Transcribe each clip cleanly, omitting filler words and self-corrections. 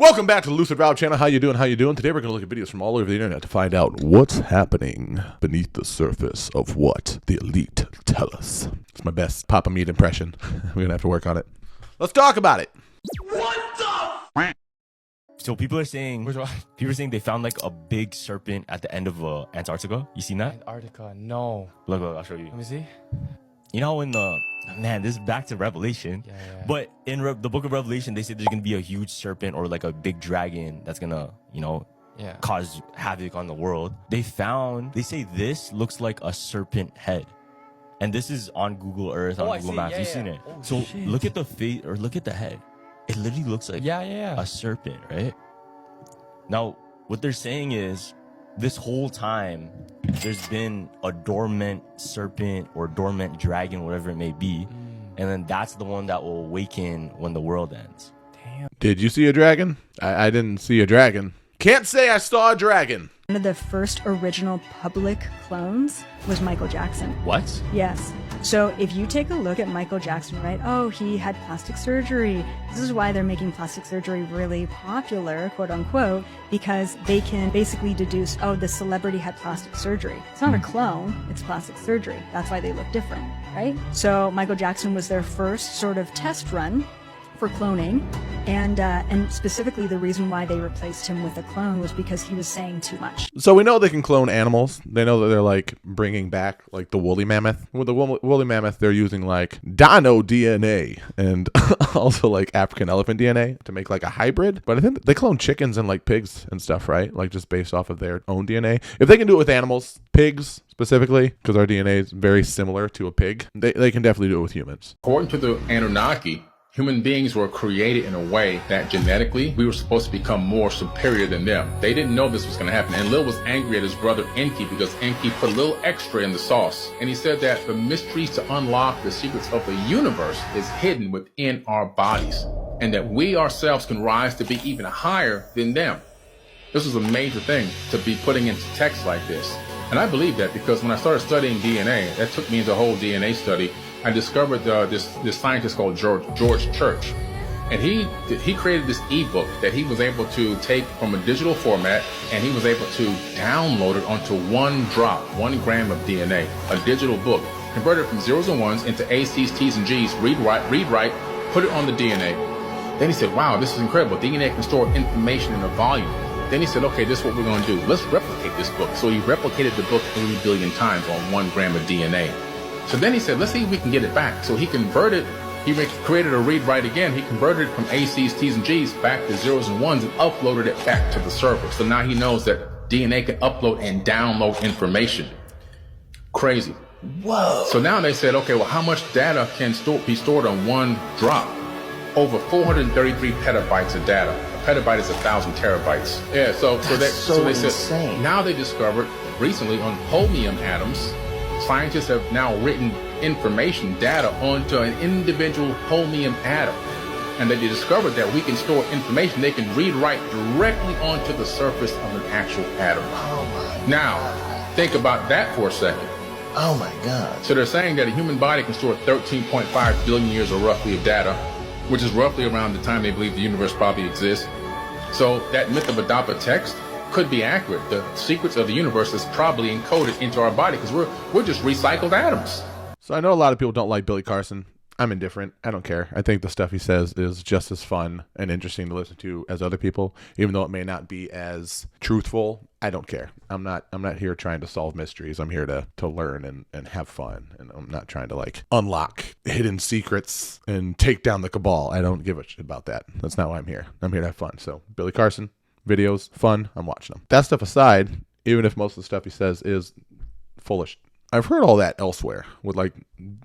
Welcome back to the Lucid Route channel. How you doing? Today we're going to look at videos from all over the internet to find out what's happening beneath the surface of what the elite tell us. It's my best Papa Meat impression. We're going to have to work on it. Let's talk about it. What the? So people are saying they found like a big serpent at the end of Antarctica. You seen that? Antarctica, no. Look, I'll show you. Let me see. You know, in the this is back to Revelation. Yeah. But in the book of Revelation, they say there's gonna be a huge serpent or like a big dragon that's gonna, cause havoc on the world. They say this looks like a serpent head, and this is on Google Earth, on Google Maps. You've seen it. Oh, so shit. look at the face or look at the head. It literally looks like a serpent, right? Now, what they're saying is, this whole time, there's been a dormant serpent or dormant dragon, whatever it may be, and then that's the one that will awaken when the world ends. Damn. Did you see a dragon? I didn't see a dragon. Can't say I saw a dragon. One of the first original public clones was Michael Jackson. What? Yes. So if you take a look at Michael Jackson, right? Oh, he had plastic surgery. This is why they're making plastic surgery really popular, quote unquote, because they can basically deduce, oh, the celebrity had plastic surgery. It's not a clone, it's plastic surgery. That's why they look different, right? So Michael Jackson was their first sort of test run for cloning, and specifically the reason why they replaced him with a clone was because he was saying too much. So we know they can clone animals. They know that they're like bringing back like the woolly mammoth. With the woolly mammoth, they're using like dino DNA and also like African elephant DNA to make like a hybrid. But I think they clone chickens and like pigs and stuff, right? Like just based off of their own DNA. If they can do it with animals, pigs specifically, because our DNA is very similar to a pig, they can definitely do it with humans. According to the Anunnaki, human beings were created in a way that genetically we were supposed to become more superior than them. They didn't know this was going to happen. And Lil was angry at his brother Enki because Enki put a little extra in the sauce. And he said that the mysteries to unlock the secrets of the universe is hidden within our bodies, and that we ourselves can rise to be even higher than them. This was a major thing to be putting into text like this. And I believe that because when I started studying DNA, that took me into a whole DNA study. I discovered this scientist called George Church, and he created this ebook that he was able to take from a digital format, and he was able to download it onto 1 gram of DNA, a digital book, converted it from zeros and ones into ACs, T's, and G's, read, write, put it on the DNA. Then he said, wow, this is incredible. DNA can store information in a volume. Then he said, okay, this is what we're going to do. Let's replicate this book. So he replicated the book 80 billion times on 1 gram of DNA. So then he said, let's see if we can get it back. So he converted, he created a read-write again. He converted it from ACs, T's, and G's back to zeros and ones and uploaded it back to the server. So now he knows that DNA can upload and download information. Crazy. Whoa. So now they said, okay, well, how much data can be stored on 1 drop? Over 433 petabytes of data. A petabyte is 1,000 terabytes. Yeah, so they said, insane. Now they discovered recently on holmium atoms, scientists have now written information, data onto an individual holmium atom. And they discovered that we can store information. They can read, write directly onto the surface of an actual atom. Oh my Now, God. think about that for a second. Oh my God. So they're saying that a human body can store 13.5 billion years of roughly of data, which is roughly around the time they believe the universe probably exists. So that myth of Adapa text could be accurate. The secrets of the universe is probably encoded into our body because we're just recycled atoms. So I know a lot of people don't like Billy Carson. I'm indifferent. I don't care. I think the stuff he says is just as fun and interesting to listen to as other people, even though it may not be as truthful. I don't care. I'm not here trying to solve mysteries. I'm here to learn and have fun. And I'm not trying to like unlock hidden secrets and take down the cabal. I don't give a shit about that. That's not why I'm here. I'm here to have fun. So Billy Carson videos, fun, I'm watching them. That stuff aside, even if most of the stuff he says is foolish, I've heard all that elsewhere with like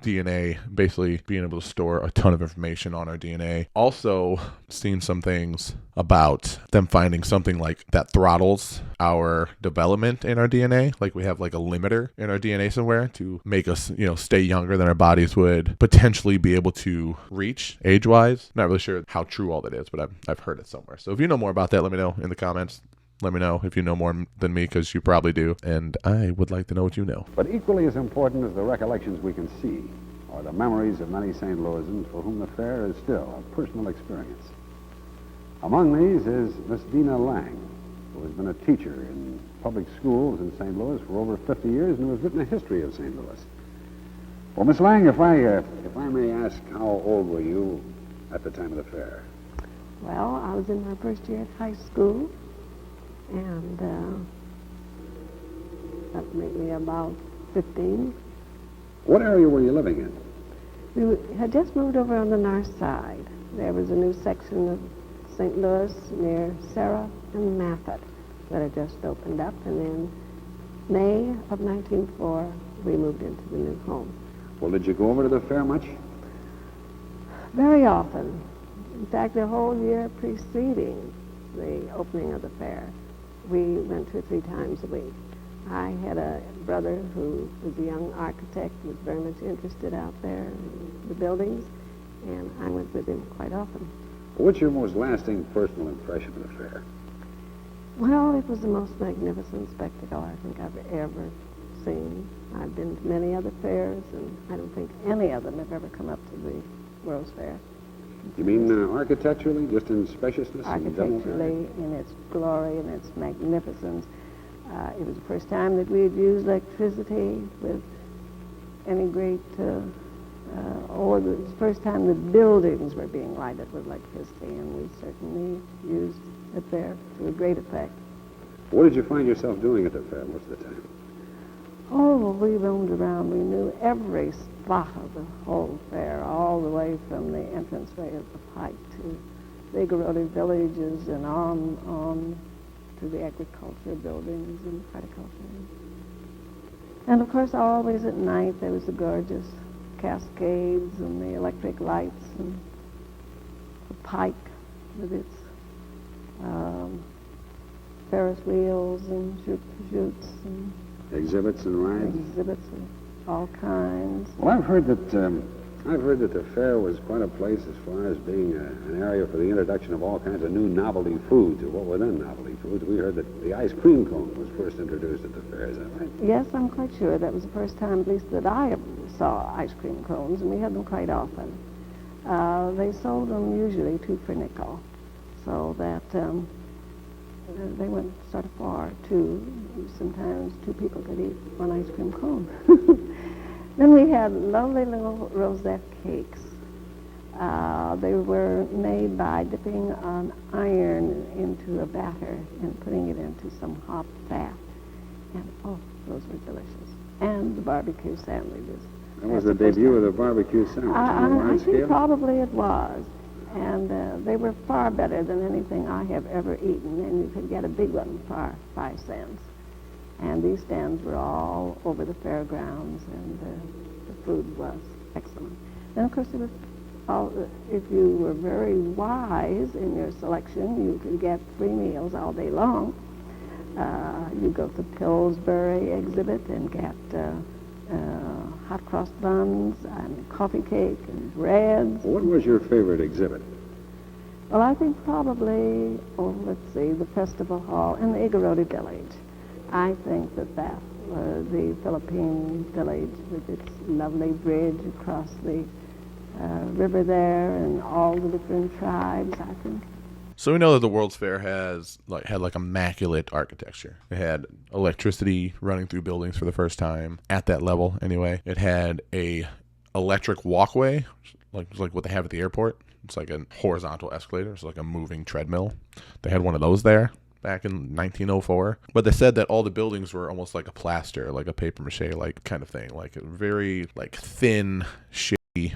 DNA basically being able to store a ton of information on our DNA. Also seen some things about them finding something like that throttles our development in our DNA. Like we have like a limiter in our DNA somewhere to make us, stay younger than our bodies would potentially be able to reach age-wise. Not really sure how true all that is, but I've heard it somewhere. So if you know more about that, let me know in the comments. Let me know if you know more than me, because you probably do, and I would like to know what you know. But equally as important as the recollections we can see are the memories of many St. Louisans for whom the fair is still a personal experience. Among these is Miss Dina Lang, who has been a teacher in public schools in St. Louis for over 50 years and who has written a history of St. Louis. Well, Miss Lang, if I may ask, how old were you at the time of the fair? Well, I was in my first year at high school, and that made me about 15. What area were you living in? We had just moved over on the north side. There was a new section of St. Louis near Sarah and Maffett that had just opened up, and in May of 1904, we moved into the new home. Well, did you go over to the fair much? Very often. In fact, the whole year preceding the opening of the fair, we went 2 or 3 times a week. I had a brother who was a young architect, was very much interested out there in the buildings, and I went with him quite often. What's your most lasting personal impression of the fair? Well, it was the most magnificent spectacle I think I've ever seen. I've been to many other fairs, and I don't think any of them have ever come up to the World's Fair. You mean architecturally, just in spaciousness? Architecturally, in its glory and its magnificence. It was the first time that we had used electricity with any great, or it was the first time the buildings were being lighted with electricity, and we certainly used it there to a great effect. What did you find yourself doing at the fair most of the time? Oh, we roamed around. We knew every spot of the whole fair, all the way from the entranceway of the Pike to the Igoroti villages and on to the agriculture buildings and horticulture. And of course, always at night, there was the gorgeous cascades and the electric lights and the Pike with its Ferris wheels and chutes and Exhibits and rides? exhibits of all kinds. Well, I've heard that the fair was quite a place as far as being an area for the introduction of all kinds of new novelty foods. Or what were then novelty foods? We heard that the ice cream cone was first introduced at the fair. Is that right? Yes, I'm quite sure. That was the first time, at least, that I saw ice cream cones, and we had them quite often. They sold them usually 2 for a nickel, so that they went sort of far, too. Sometimes 2 people could eat 1 ice cream cone. Then we had lovely little rosette cakes. They were made by dipping an iron into a batter and putting it into some hot fat. And, oh, those were delicious. And the barbecue sandwiches. That was the debut of the barbecue sandwich on a I large think scale? probably it was. And they were far better than anything I have ever eaten, and you could get a big one for 5 cents. And these stands were all over the fairgrounds, and the food was excellent. And of course, it was if you were very wise in your selection, you could get 3 meals all day long. You go to Pillsbury exhibit and get hot cross buns and coffee cake and breads. What was your favorite exhibit? Well, I think probably, let's see, the Festival Hall and the Igoroti Village. I think that the Philippine village with its lovely bridge across the river there and all the different tribes, I think. So we know that the World's Fair had immaculate architecture. It had electricity running through buildings for the first time at that level. Anyway, it had a electric walkway, like what they have at the airport. It's like a horizontal escalator. It's like a moving treadmill. They had one of those there back in 1904. But they said that all the buildings were almost like a plaster, like a paper mache like kind of thing, like a very thin, shitty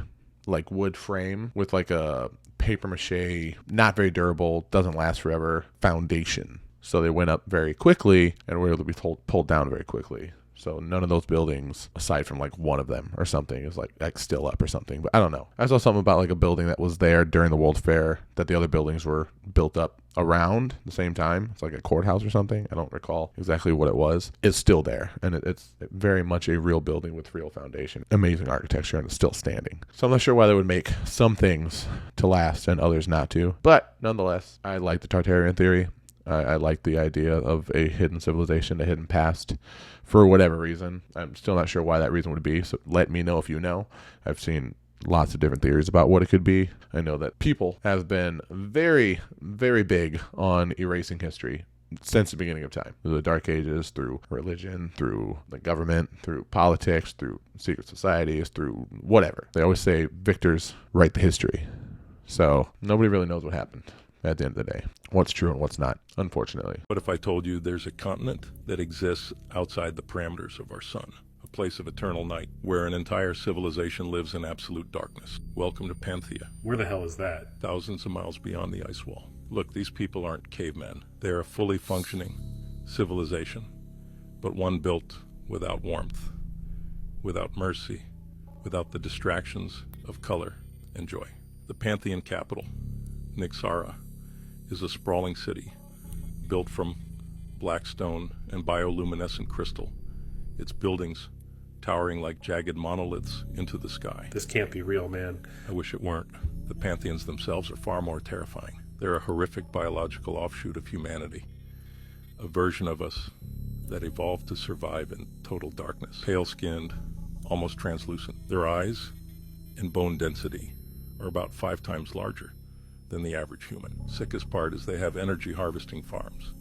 wood frame with a paper mache, not very durable, doesn't last forever foundation. So they went up very quickly and were able to be pulled down very quickly. So none of those buildings, aside from one of them or something, is still up or something. But I don't know. I saw something about a building that was there during the World's Fair that the other buildings were built up around the same time. It's like a courthouse or something. I don't recall exactly what it was. It's still there, and it's very much a real building with real foundation. Amazing architecture, and it's still standing. So I'm not sure why they would make some things to last and others not to. But nonetheless, I like the Tartarian theory. I like the idea of a hidden civilization, a hidden past, for whatever reason. I'm still not sure why that reason would be, so let me know if you know. I've seen lots of different theories about what it could be. I know that people have been very, very big on erasing history since the beginning of time. Through the Dark Ages, through religion, through the government, through politics, through secret societies, through whatever. They always say victors write the history. So nobody really knows what happened at the end of the day. What's true and what's not, unfortunately. What if I told you there's a continent that exists outside the parameters of our sun? A place of eternal night, where an entire civilization lives in absolute darkness. Welcome to Panthia. Where the hell is that? Thousands of miles beyond the ice wall. Look, these people aren't cavemen. They're a fully functioning civilization, but one built without warmth, without mercy, without the distractions of color and joy. The Panthian capital, Nixara, is a sprawling city built from black stone and bioluminescent crystal, its buildings towering like jagged monoliths into the sky. This can't be real, man. I wish it weren't. The Panthians themselves are far more terrifying. They're a horrific biological offshoot of humanity, a version of us that evolved to survive in total darkness. Pale-skinned, almost translucent. Their eyes and bone density are about 5 times larger than the average human. Sickest part is they have energy harvesting farms.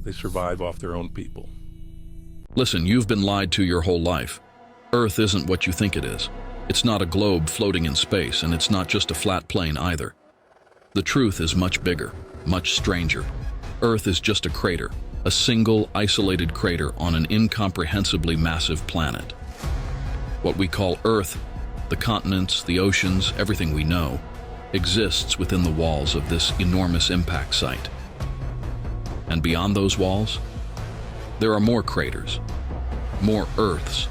They survive off their own people. Listen, you've been lied to your whole life. Earth isn't what you think it is. It's not a globe floating in space, and it's not just a flat plane either. The truth is much bigger, much stranger. Earth is just a crater, a single, isolated crater on an incomprehensibly massive planet. What we call Earth, the continents, the oceans, everything we know, exists within the walls of this enormous impact site. And beyond those walls, there are more craters, more Earths,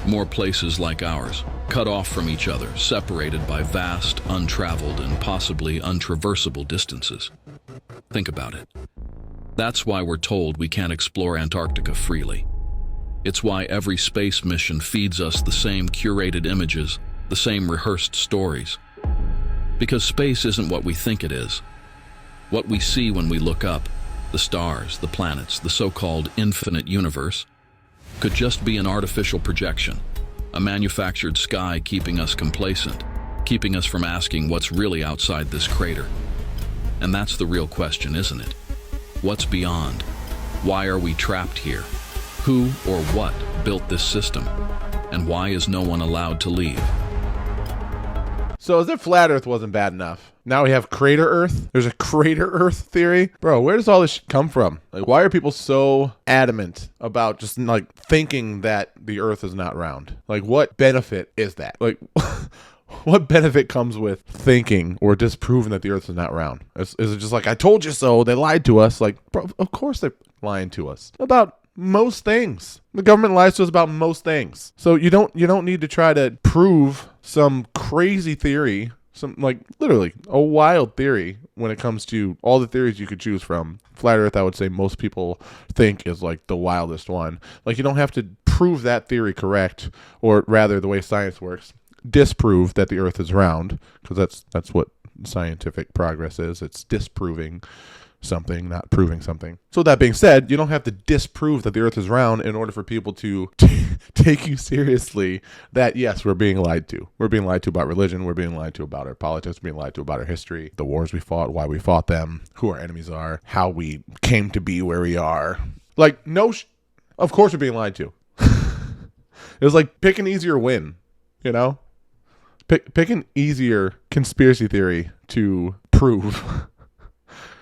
more places like ours, cut off from each other, separated by vast, untraveled, and possibly untraversable distances. Think about it. That's why we're told we can't explore Antarctica freely. It's why every space mission feeds us the same curated images, the same rehearsed stories. Because space isn't what we think it is. What we see when we look up, the stars, the planets, the so-called infinite universe, could just be an artificial projection, a manufactured sky keeping us complacent, keeping us from asking what's really outside this crater. And that's the real question, isn't it? What's beyond? Why are we trapped here? Who or what built this system? And why is no one allowed to leave? So as if flat Earth wasn't bad enough, now we have crater Earth. There's a crater Earth theory. Bro, where does all this shit come from? Like, why are people so adamant about just like thinking that the Earth is not round? Like, what benefit is that? Like, what benefit comes with thinking or disproving that the Earth is not round? Is it just like, I told you so, they lied to us? Like, bro, of course they're lying to us about most things. The government lies to us about most things. So you don't need to try to prove some crazy theory, some like literally a wild theory when it comes to all the theories you could choose from. Flat Earth, I would say most people think is like the wildest one. Like, you don't have to prove that theory correct, or rather the way science works, disprove that the Earth is round, because that's what scientific progress is. It's disproving something, not proving something. So that being said, you don't have to disprove that the Earth is round in order for people to take you seriously that, yes, we're being lied to. We're being lied to about religion. We're being lied to about our politics. We're being lied to about our history, the wars we fought, why we fought them, who our enemies are, how we came to be where we are. Like, of course we're being lied to. It was like, pick an easier win, you know? Pick an easier conspiracy theory to prove.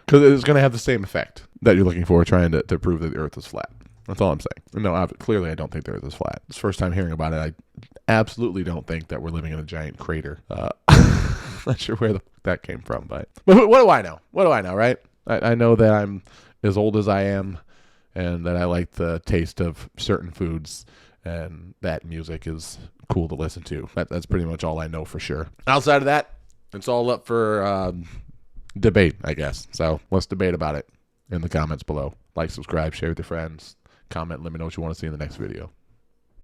Because it's going to have the same effect that you're looking for, trying to prove that the Earth is flat. That's all I'm saying. No, clearly I don't think the Earth is flat. It's the first time hearing about it. I absolutely don't think that we're living in a giant crater. Not sure where that came from, but what do I know? What do I know, right? I know that I'm as old as I am, and that I like the taste of certain foods, and that music is cool to listen to. That's pretty much all I know for sure. Outside of that, it's all up for debate, I guess. So let's debate about it in the comments below. Like, subscribe, share with your friends, comment, let me know what you want to see in the next video.